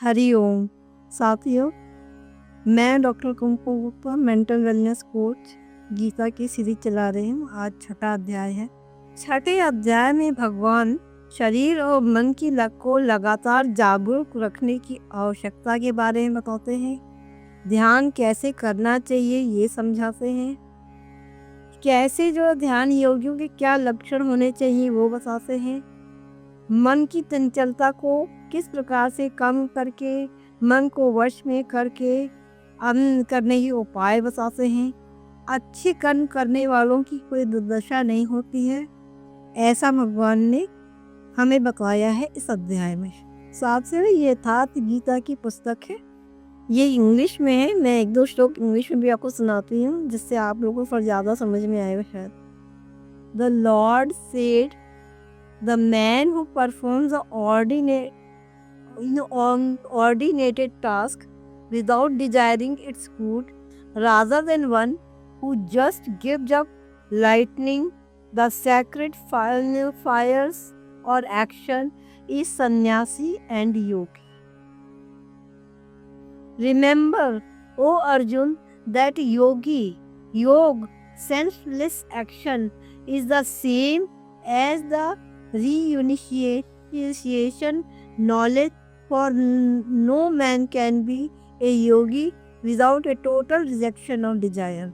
हरिओम साथियों, मैं doctor Kumkum Gupta mental wellness coach Gita की सीरीज चला रही हूँ। आज छठा अध्याय है। छठे अध्याय में भगवान शरीर और मन की लग को लगातार जागरूक रखने की आवश्यकता के बारे में बताते हैं। ध्यान कैसे करना चाहिए ये समझाते हैं। कैसे जो ध्यान योगियों के क्या लक्षण होने चाहिए वो बताते हैं। मन की चंचलता को किस प्रकार से कम करके मन को वश में करके करने के उपाय बताते हैं। अच्छे कर्म करने वालों की कोई दुर्दशा नहीं होती है, ऐसा भगवान ने हमें बताया है इस अध्याय में। साथियों, ये यथार्थ गीता की पुस्तक है। ये इंग्लिश में है। मैं एक दो श्लोक इंग्लिश में भी आपको सुनाती हूँ जिससे आप लोगों को ज़्यादा समझ में आएगा शायद। The Lord said, the man who performs the ordinated task without desiring its good, rather than one who just gives up lightning the sacred fires or action, is sannyasi and yogi. Remember, O Arjun, that yog, selfless action, is the same as the renunciation knowledge, for no man can be a yogi without a total rejection of desire.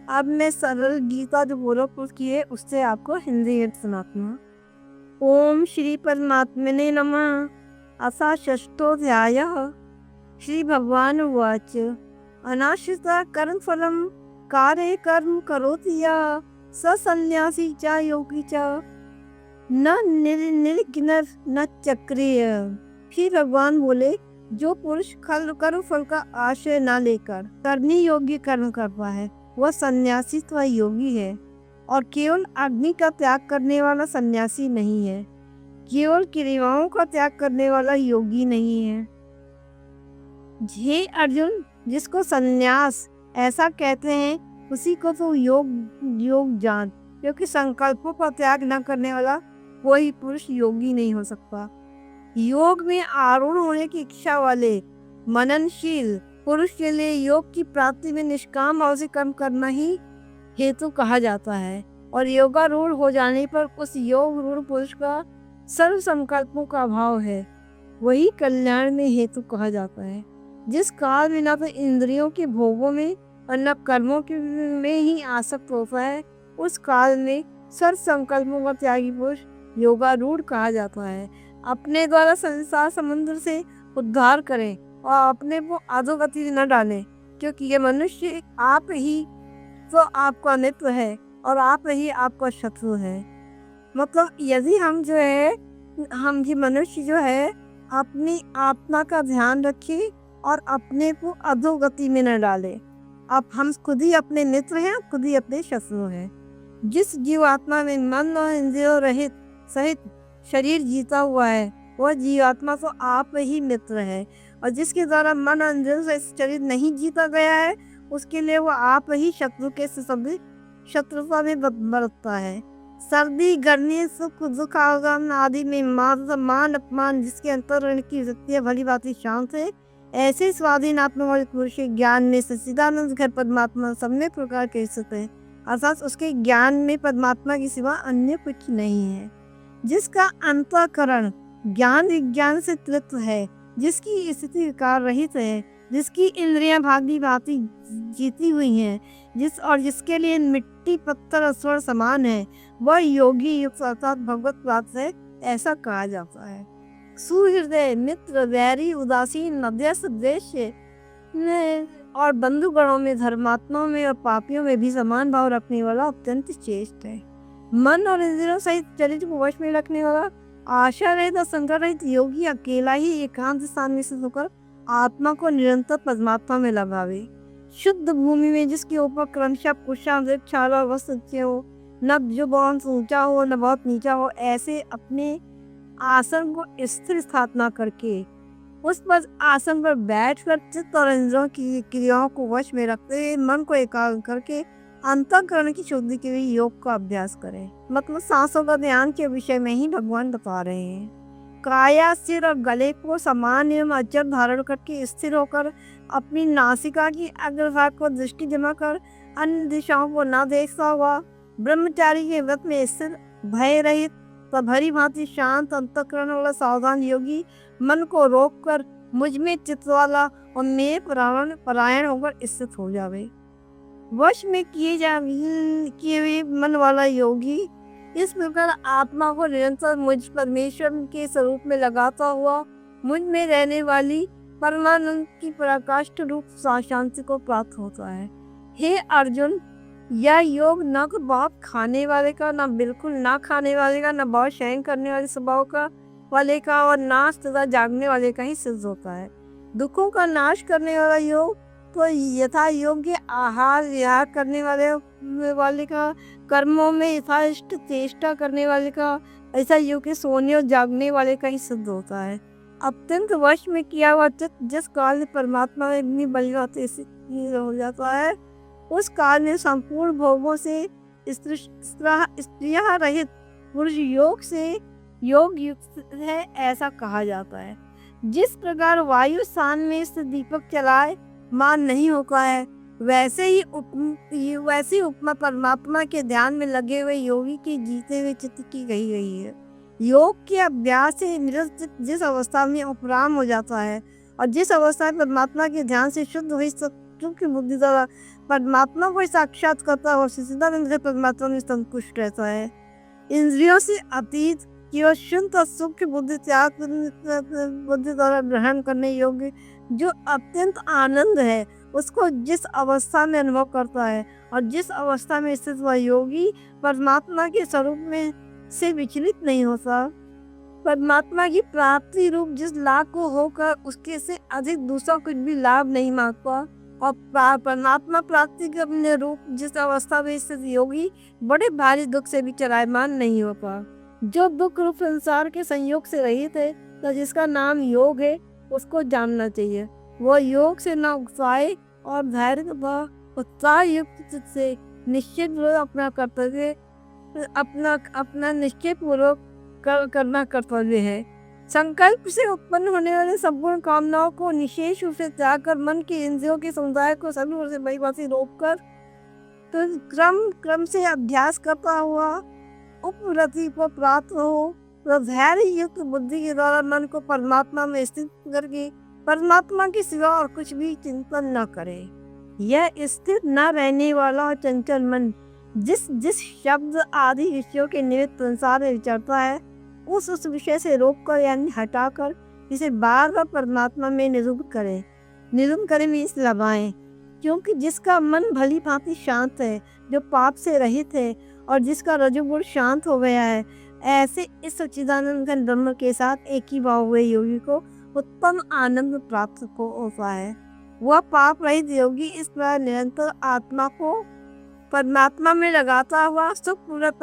अब मैं सरल गीता जो गोरखपुर की है उससे आपको हिंदी में सुनाती हूँ। ओम श्री परमात्मने नमः। असा षष्ठोऽध्यायः। श्री भगवान उवाच अनाश्रिता कर्मफलं कार्ये कर्म करोति यः स सन्न्यासी च योगी च न निर्विघ्न न चक्रीय। फिर भगवान बोले, जो पुरुष कर्म फल का आश्रय न लेकर करनी योग्य कर्म करता है वह सन्यासी तो योगी है, और केवल अग्नि का त्याग करने वाला सन्यासी नहीं है, केवल क्रियाओं का त्याग करने वाला योगी नहीं है। हे अर्जुन, जिसको सन्यास ऐसा कहते हैं उसी को तो योग जान, क्योंकि संकल्पों का त्याग न करने वाला कोई पुरुष योगी नहीं हो सकता। योग में आरूढ़ होने की इच्छा वाले मननशील पुरुष के लिए योग की प्राप्ति में निष्काम भाव से कर्म करना ही हेतु कहा जाता है, और योगारूढ़ हो जाने पर उस योग रूढ़ पुरुष का सर्व संकल्पों का अभाव है, वही कल्याण में हेतु कहा जाता है। जिस काल में न तो इंद्रियों के भोगों में और न कर्मों के में ही आसक्त होता है, उस काल में सर्व संकल्पों का त्यागी पुरुष योगारूढ़ कहा जाता है। अपने द्वारा संसार समुद्र से उद्धार करें और अपने को अधोगति न डालें, क्योंकि ये मनुष्य आप ही तो आपका मित्र है और आप ही आपका शत्रु है। मतलब यदि हम ये मनुष्य जो है अपनी आत्मा का ध्यान रखें और अपने को अधोगति में न डाले। अब हम खुद ही अपने मित्र हैं, खुद ही अपने शत्रु हैं। जिस जीवात्मा में मन और इंद्रियों रहित सहित शरीर जीता हुआ है वह जीवात्मा तो आप ही मित्र है, और जिसके द्वारा मन और इंद्रियों से शरीर नहीं जीता गया है उसके लिए वह आप ही शत्रु के शत्रुता में बरतता है। सर्दी गर्मी सुख दुख आगमन आदि में मान अपमान जिसके अंतरण की वृत्तियां भली भांति शांत है, ऐसे स्वाधीन आत्मा वाले पुरुष के ज्ञान में सच्चिदानंद घर परमात्मा सब प्रकार के स्थित है, अर्थात उसके ज्ञान में परमात्मा की सिवा अन्य कुछ नहीं है। जिसका अंतःकरण ज्ञान विज्ञान से तृप्त है, जिसकी स्थिति विकार रहित है, जिसकी इंद्रियां भांति भांति जीती हुई हैं, जिसके लिए मिट्टी पत्थर और स्वर्ण समान है, वह योगी युक्त अर्थात भगवत प्राप्त है, ऐसा कहा जाता है। सुहृदय मित्र वैरी उदासीन मध्यस्थ द्वेष्य और बंधुगणों में धर्मात्माओं में और पापियों में भी समान भाव रखने वाला अत्यंत श्रेष्ठ है। मन और इंद्रियों सहित चरित्र को वश में रखने वाला आशा रहित और संकर रहित योगी अकेला ही एकांत स्थान में स्थित होकर आत्मा को निरंतर परमात्मा में लगावे। शुद्ध भूमि में जिसके ऊपर क्रमशः कुशा वृक्षाला वस्त्र हो, न जो बहुत ऊंचा हो न बहुत नीचा हो, ऐसे अपने आसन को स्थिर स्थापना करके उस पर आसन पर बैठकर चित्त और इंद्रियों की क्रियाओं को वश में रखते हुए मन को एकाग्र करके अंतःकरण की शुद्धि के लिए योग का अभ्यास करें। मतलब सांसों का ध्यान के विषय में ही भगवान बता रहे हैं। काया, सिर और गले को समान एवं अचर धारण करके स्थिर होकर अपनी नासिका की अग्रभाग को दृष्टि जमा कर अन्य दिशाओं को न देखता हुआ ब्रह्मचारी के व्रत में स्थिर, भय रहित, भली भांति शांत अंतःकरण वाला सावधान योगी मन को रोक कर मुझ में चित्त वाला और मेरे परायण होकर स्थित हो जावे। वश में किए हुए मन वाला योगी इस प्रकार आत्मा को निरंतर मुझ परमेश्वर के स्वरूप में लगाता हुआ मुझ में रहने वाली परमानंद की पराकाष्ठ रूप शांति को प्राप्त होता है। हे अर्जुन, यह योग न तो बहुत खाने वाले का, न बिल्कुल ना खाने वाले का, न बहुत शयन करने वाले स्वभाव का वाले का और ना सदा जागने वाले का ही सिद्ध होता है। दुखों का नाश करने वाला योग तो यथा योग्य आहार विहार करने वाले का, कर्मों में यथाइष्ट चेष्टा करने वाले का, ऐसा योग के सोने और जागने वाले का ही सिद्ध होता है। अत्यंत वश में किया हुआ चित्त जिस काल में परमात्मा में इतनी बलिवाते हो जाता है, उस काल में संपूर्ण भोगों से स्त्रियां रहित पुरुष योग युक्त है, ऐसा कहा जाता है। जिस प्रकार वायु स्थान में स्थित दीपक चलाए मान नहीं होता है, वैसे ही उपमा परमात्मा के ध्यान में लगे हुए योगी के जीते हुए चित्त की गई है। योग के अभ्यास से निरस्त जिस अवस्था में उपराम हो जाता है और जिस अवस्था में परमात्मा के ध्यान से शुद्ध हुई सूक्ष्म बुद्धि द्वारा परमात्मा को साक्षात करता है और सच्चिदानंद से परमात्मा में संतुष्ट रहता है। इंद्रियों से अतीत केवल शुद्ध और सूक्ष्म बुद्धि त्याग बुद्धि द्वारा ग्रहण करने योग्य जो अत्यंत आनंद है, उसको जिस अवस्था में अनुभव करता है और जिस अवस्था में स्थित वह योगी परमात्मा के स्वरूप में से विचलित नहीं होता, परमात्मा की प्राप्ति रूप जिस लाभ को होकर उसके से अधिक दूसरा कुछ भी लाभ नहीं मांगता और परमात्मा प्राप्ति के अपने रूप जिस अवस्था में स्थित योगी बड़े भारी दुख से भी चलायमान नहीं होता। जो दुख रूप संसार के संयोग से रहित है, तो जिसका नाम योग है, उसको जानना चाहिए। वह योग से न उकसाए और धैर्य व उत्साह युक्त से निश्चित अपना कर्तव्य अपना निश्चय पूर्वक करना कर्तव्य है। संकल्प से उत्पन्न होने वाले संपूर्ण कामनाओं को निशेष रूप से त्याग कर मन के इंद्रियों के समुदाय को सभी ओर से बहिर्वासी रोक कर तो क्रम से अभ्यास करता हुआ उपरति को प्राप्त हो, तो धैर्य युक्त बुद्धि के द्वारा मन को परमात्मा में स्थित करके परमात्मा के सिवा और कुछ भी चिंतन न करे। यह स्थिर न रहने वाला और चंचल मन जिस शब्द आदि विषयों के निमित्त संसार में विचरता है, उस विषय से रोककर यानी हटाकर इसे बार बार परमात्मा में निरुद्ध करे मीन्स लगाएं। क्योंकि जिसका मन भली भांति शांत है, जो पाप से रहित है और जिसका रजोगुण शांत हो गया है, ऐसे इस सच्चिदानंद घन ब्रह्म के साथ एक ही भाव हुए योगी को उत्तम आनंद प्राप्त होता है। वह पाप रहित योगी इस प्रकार निरंतर आत्मा को परमात्मा में लगाता हुआ सुख पूर्वक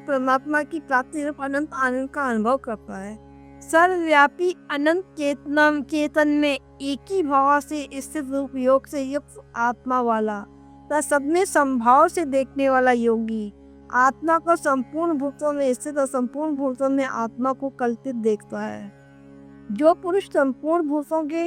परमात्मा की प्राप्ति रूप अनंत आनंद का अनुभव करता है। सर्वव्यापी अनंत चेतन में एक ही भाव से स्थित रूप योग से युक्त आत्मा वाला तथा सब में संभाव से देखने वाला योगी आत्मा को संपूर्ण भूतों में स्थित और संपूर्ण भूतों में आत्मा को कल्पित देखता है। जो पुरुष संपूर्ण भूतों के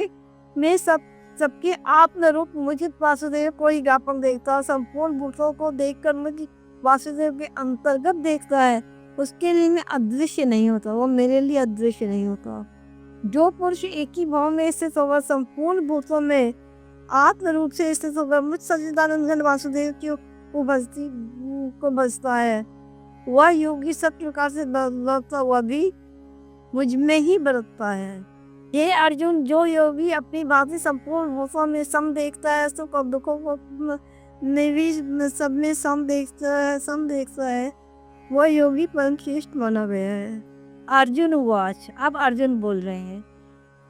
में सबके आत्म रूप मुझे वासुदेव को ही ज्ञापक देखता है, संपूर्ण भूतों को देखकर मुझे वासुदेव के अंतर्गत देखता है, उसके लिए मैं अदृश्य नहीं होता, वो मेरे लिए अदृश्य नहीं होता। जो पुरुष एक ही भाव में स्थित होकर संपूर्ण भूतों में आत्म रूप से स्थित होकर मुझ सच्चिदानंद घन वासुदेव को भजता है, वह योगी सब प्रकार से बदलता हुआ भी मुझ में ही बरतता है। हे अर्जुन, जो योगी अपनी भांति संपूर्ण भूतों में सम देखता है, सुख और दुखों को में भी सब में सम देखता है, वह योगी परम श्रेष्ठ माना गया है। अर्जुन उवाच, अब अर्जुन बोल रहे हैं।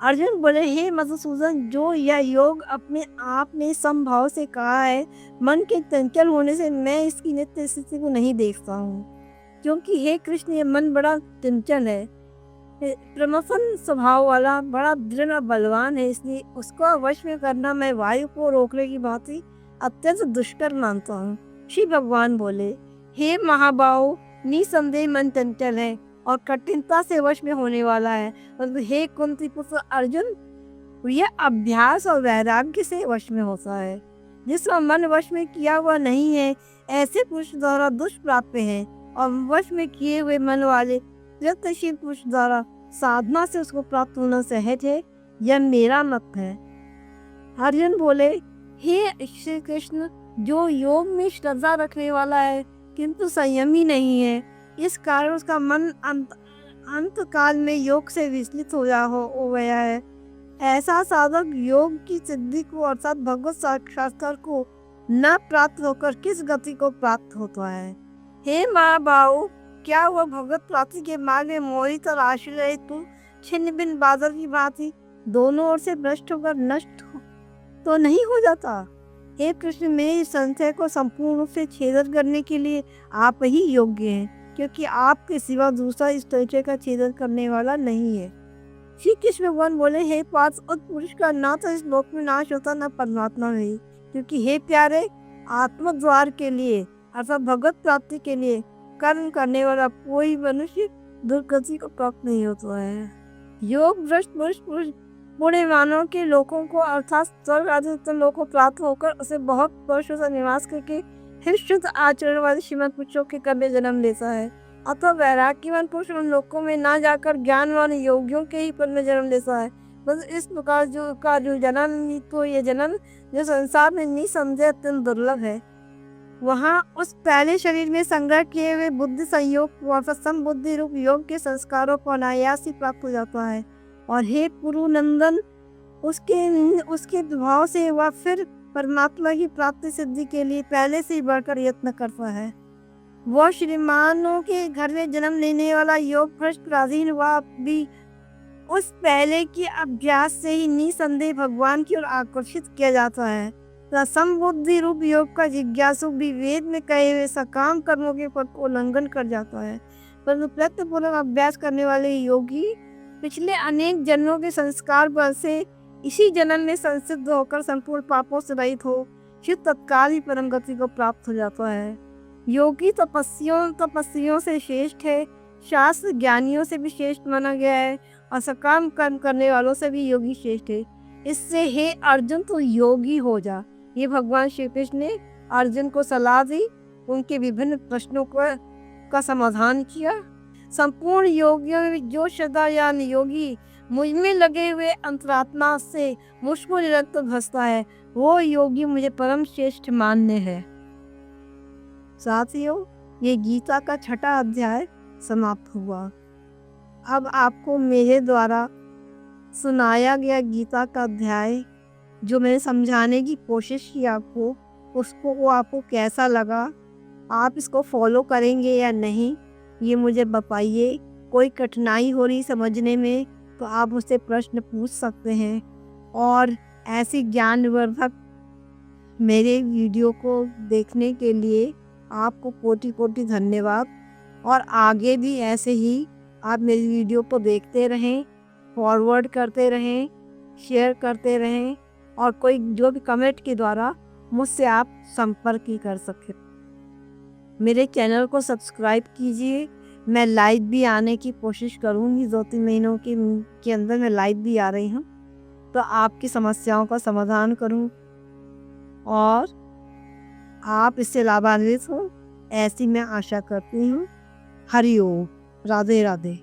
अर्जुन बोले, हे मधुसूदन, जो यह योग अपने आप में समभाव से कहा है, मन के चंचल होने से मैं इसकी नित्य स्थिति को नहीं देखता हूँ। क्योंकि हे कृष्ण, ये मन बड़ा चंचल है, प्रमथन स्वभाव वाला, बड़ा दृढ़ और बलवान है, इसलिए उसको वश में करना मैं वायु को रोकने की भांति अत्यंत दुष्कर मानता हूँ। श्री भगवान बोले, हे महाबाहो, निसंदेह मन चंचल है, और कठिनता से वश में होने वाला है। परंतु हे कुंती पुत्र अर्जुन, यह अभ्यास और वैराग्य से वश में होता है। जिसका मन वश में किया हुआ नहीं है, ऐसे पुरुष द्वारा दुष्प्राप्य है, और वश में किए हुए मन वाले यत्नशील पुरुष द्वारा साधना से उसको प्राप्त होना सहज है। यह मेरा मत है। अर्जुन बोले, हे श्री कृष्ण, जो योग में श्रद्धा रखने वाला है किंतु संयमी नहीं है, इस कारण उसका मन अंत काल में योग से विचलित हो गया है। ऐसा साधक योग की सिद्धि को अर्थात भगवत साक्षात्कार को न प्राप्त होकर किस गति को प्राप्त होता है। हे महाबाहु, क्या वह भगवत प्राप्ति के मार्ग में मोहित और आश्रय तू छिन्न भिन्न बादल की भांति दोनों ओर से भ्रष्ट होकर नष्ट तो नहीं हो जाता। हे कृष्ण, मेरे इस संशय को संपूर्ण रूप से छेदन करने के लिए आप ही योग्य हैं, क्योंकि आपके सिवा दूसरा इस संशय का छेदन करने वाला नहीं है। श्री कृष्ण भगवान बोले, हे पार्थ, उस पुरुष का ना तो इस लोक में नाश होता न परमात्मा में, क्योंकि हे प्यारे, आत्म द्वार के लिए अर्थात भगवत प्राप्ति के लिए कर्म करने वाला कोई मनुष्य दुर्गति को प्राप्त नहीं होता है। योग भ्रष्ट पुरुष बूढ़े मानव के लोगों को अर्थात स्वर्ग आदि उत्तम लोक को प्राप्त होकर उसे बहुत वर्षों से निवास करके फिर शुद्ध आचरण वाले श्रीमंत पुरुषों के कब्र जन्म लेता है। अथवा वैराग्यवान पुरुष उन लोकों में ना जाकर ज्ञानवान योगियों के ही पद में जन्म लेता है। बस इस प्रकार जो जन्म, तो ये जन्म जो संसार में निसंदेह अत्यंत दुर्लभ है, वहाँ उस पहले शरीर में संग्रह किए हुए बुद्धि संयोग समबुद्धि रूप योग के संस्कारों को अनायास ही प्राप्त हो जाता है। और हे कुरुनंदन, उसके प्रभाव से वह फिर परमात्मा की प्राप्ति सिद्धि के लिए पहले से ही बढ़कर यत्न करता है। वह श्रीमानों के घर में जन्म लेने वाला योग भ्रष्ट प्राधीन वह भी उस पहले के अभ्यास से ही निसंदेह भगवान की ओर आकर्षित किया जाता है। समबुद्धि रूप योग का जिज्ञासु भी वेद में कहे हुए सकाम कर्मों के पद को उल्लंघन कर जाता है। परंतु प्रयत्नपूर्वक अभ्यास करने वाले योगी पिछले अनेक जन्मों के संस्कार बल से इसी जन्म में संसिद्ध होकर संपूर्ण पापों से रहित हो फिर तत्काल ही परम गति को प्राप्त हो जाता है। योगी तपस्वियों से श्रेष्ठ है, शास्त्र ज्ञानियों से भी श्रेष्ठ माना गया है, और सकाम कर्म करने वालों से भी योगी श्रेष्ठ है। इससे हे अर्जुन, तू योगी हो जा। ये भगवान श्री कृष्ण ने अर्जुन को सलाह दी, उनके विभिन्न प्रश्नों का समाधान किया। संपूर्ण योगियों में जो श्रद्धावान योगी मुझ में लगे हुए अंतरात्मा से मुझको निरंतर भसता है, वो योगी मुझे परम श्रेष्ठ मान्य है। साथियों, ये गीता का 6वां अध्याय समाप्त हुआ। अब आपको मेरे द्वारा सुनाया गया गीता का अध्याय जो मैंने समझाने की कोशिश की आपको, वो आपको कैसा लगा, आप इसको फॉलो करेंगे या नहीं, ये मुझे बताइए। कोई कठिनाई हो रही समझने में तो आप मुझसे प्रश्न पूछ सकते हैं। और ऐसी ज्ञानवर्धक मेरे वीडियो को देखने के लिए आपको कोटि कोटि धन्यवाद। और आगे भी ऐसे ही आप मेरी वीडियो को देखते रहें, फॉरवर्ड करते रहें, शेयर करते रहें, और कोई जो भी कमेंट के द्वारा मुझसे आप संपर्क ही कर सकें। मेरे चैनल को सब्सक्राइब कीजिए। मैं लाइव भी आने की कोशिश करूँगी, 2-3 महीनों के अंदर मैं लाइव भी आ रही हूँ, तो आपकी समस्याओं का समाधान करूँ और आप इससे लाभान्वित हो, ऐसी मैं आशा करती हूँ। हरि ओम। राधे राधे।